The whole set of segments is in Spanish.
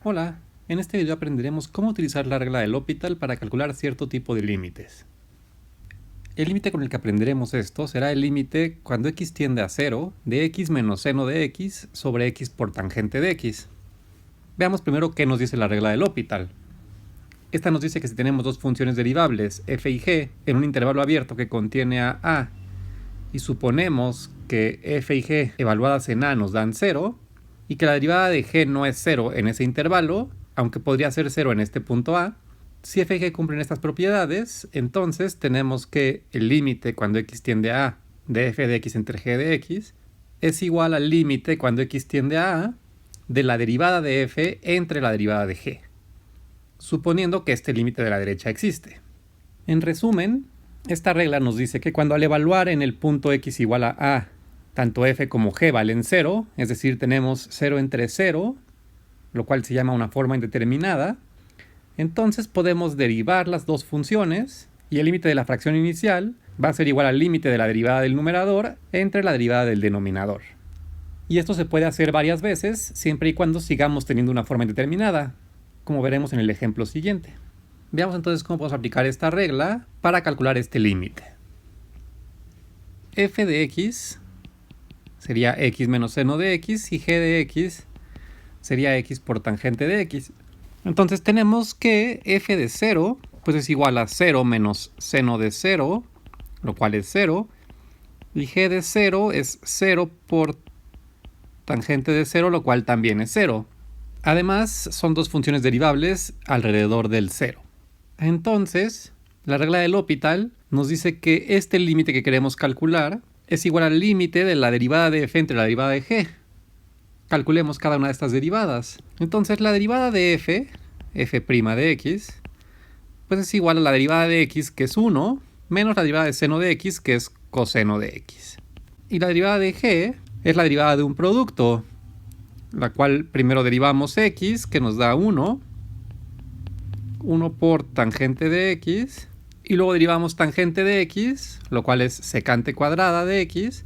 Hola, en este video aprenderemos cómo utilizar la regla de L'Hopital para calcular cierto tipo de límites. El límite con el que aprenderemos esto será el límite cuando x tiende a 0 de x menos seno de x sobre x por tangente de x. Veamos primero qué nos dice la regla de L'Hopital. Esta nos dice que si tenemos dos funciones derivables, f y g, en un intervalo abierto que contiene a, y suponemos que f y g evaluadas en a nos dan 0, y que la derivada de g no es 0 en ese intervalo, aunque podría ser 0 en este punto a, si f y g cumplen estas propiedades, entonces tenemos que el límite cuando x tiende a a de f de x entre g de x es igual al límite cuando x tiende a de la derivada de f entre la derivada de g, suponiendo que este límite de la derecha existe. En resumen, esta regla nos dice que cuando al evaluar en el punto x igual a, tanto f como g valen 0, es decir, tenemos 0 entre 0, lo cual se llama una forma indeterminada, entonces podemos derivar las dos funciones y el límite de la fracción inicial va a ser igual al límite de la derivada del numerador entre la derivada del denominador. Y esto se puede hacer varias veces siempre y cuando sigamos teniendo una forma indeterminada, como veremos en el ejemplo siguiente. Veamos entonces cómo podemos aplicar esta regla para calcular este límite. F de x sería x menos seno de x y g de x sería x por tangente de x. Entonces tenemos que f de 0 pues es igual a 0 menos seno de 0, lo cual es 0, y g de 0 es 0 por tangente de 0, lo cual también es 0. Además, son dos funciones derivables alrededor del 0. Entonces, la regla de L'Hopital nos dice que este límite que queremos calcular es igual al límite de la derivada de f entre la derivada de g. Calculemos cada una de estas derivadas. Entonces, la derivada de f, f' de x, pues es igual a la derivada de x, que es 1, menos la derivada de seno de x, que es coseno de x. Y la derivada de g es la derivada de un producto, la cual primero derivamos x, que nos da 1 por tangente de x, y luego derivamos tangente de x, lo cual es secante cuadrada de x,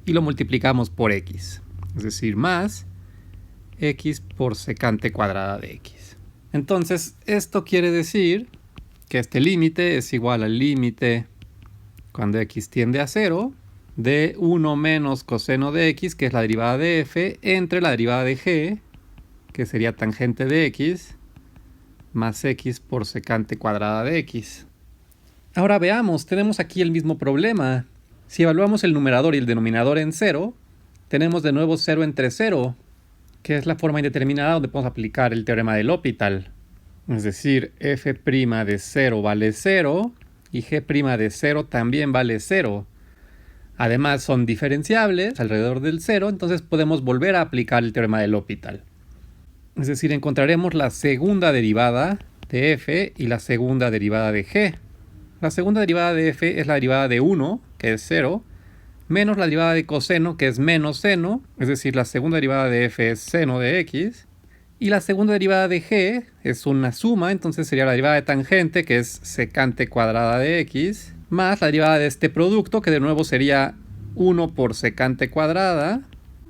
y lo multiplicamos por x, es decir, más x por secante cuadrada de x. Entonces, esto quiere decir que este límite es igual al límite cuando x tiende a 0, de 1 menos coseno de x, que es la derivada de f, entre la derivada de g, que sería tangente de x, más x por secante cuadrada de x. Ahora veamos, tenemos aquí el mismo problema. Si evaluamos el numerador y el denominador en 0, tenemos de nuevo 0 entre 0, que es la forma indeterminada donde podemos aplicar el teorema de L'Hopital. Es decir, f' de 0 vale 0 y g' de 0 también vale 0. Además son diferenciables alrededor del 0, entonces podemos volver a aplicar el teorema de L'Hopital. Es decir, encontraremos la segunda derivada de f y la segunda derivada de g. La segunda derivada de f es la derivada de 1, que es 0, menos la derivada de coseno, que es menos seno, es decir, la segunda derivada de f es seno de x, y la segunda derivada de g es una suma, entonces sería la derivada de tangente, que es secante cuadrada de x, más la derivada de este producto, que de nuevo sería 1 por secante cuadrada,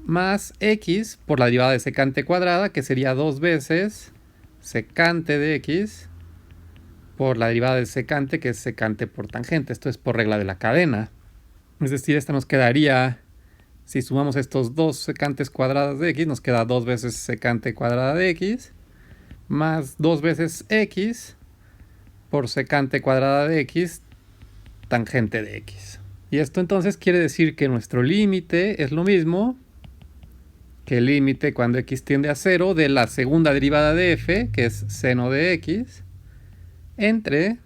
más x por la derivada de secante cuadrada, que sería 2 veces secante de x, por la derivada de secante, que es secante por tangente. Esto es por regla de la cadena. Es decir, esta nos quedaría, si sumamos estos dos secantes cuadradas de x, nos queda 2 veces secante cuadrada de x, más 2 veces x por secante cuadrada de x, tangente de x. Y esto entonces quiere decir que nuestro límite es lo mismo que el límite cuando x tiende a 0 de la segunda derivada de f, que es seno de x, entre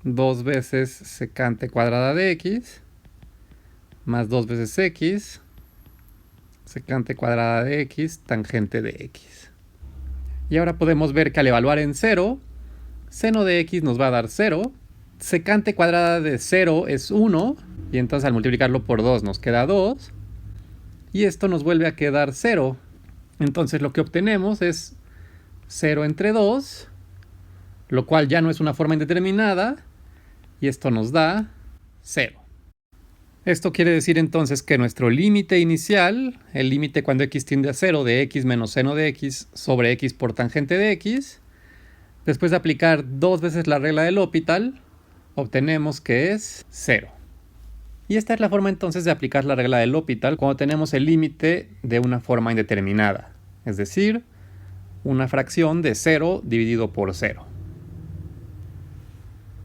2 veces secante cuadrada de x, más 2 veces x, secante cuadrada de x, tangente de x. Y ahora podemos ver que al evaluar en 0, seno de x nos va a dar 0, secante cuadrada de 0 es 1, y entonces al multiplicarlo por 2 nos queda 2, y esto nos vuelve a quedar 0. Entonces lo que obtenemos es 0 entre 2, lo cual ya no es una forma indeterminada, y esto nos da 0. Esto quiere decir entonces que nuestro límite inicial, el límite cuando x tiende a 0 de x menos seno de x sobre x por tangente de x, después de aplicar 2 veces la regla del L'Hopital, obtenemos que es 0. Y esta es la forma entonces de aplicar la regla del L'Hopital cuando tenemos el límite de una forma indeterminada, es decir, una fracción de 0 dividido por 0.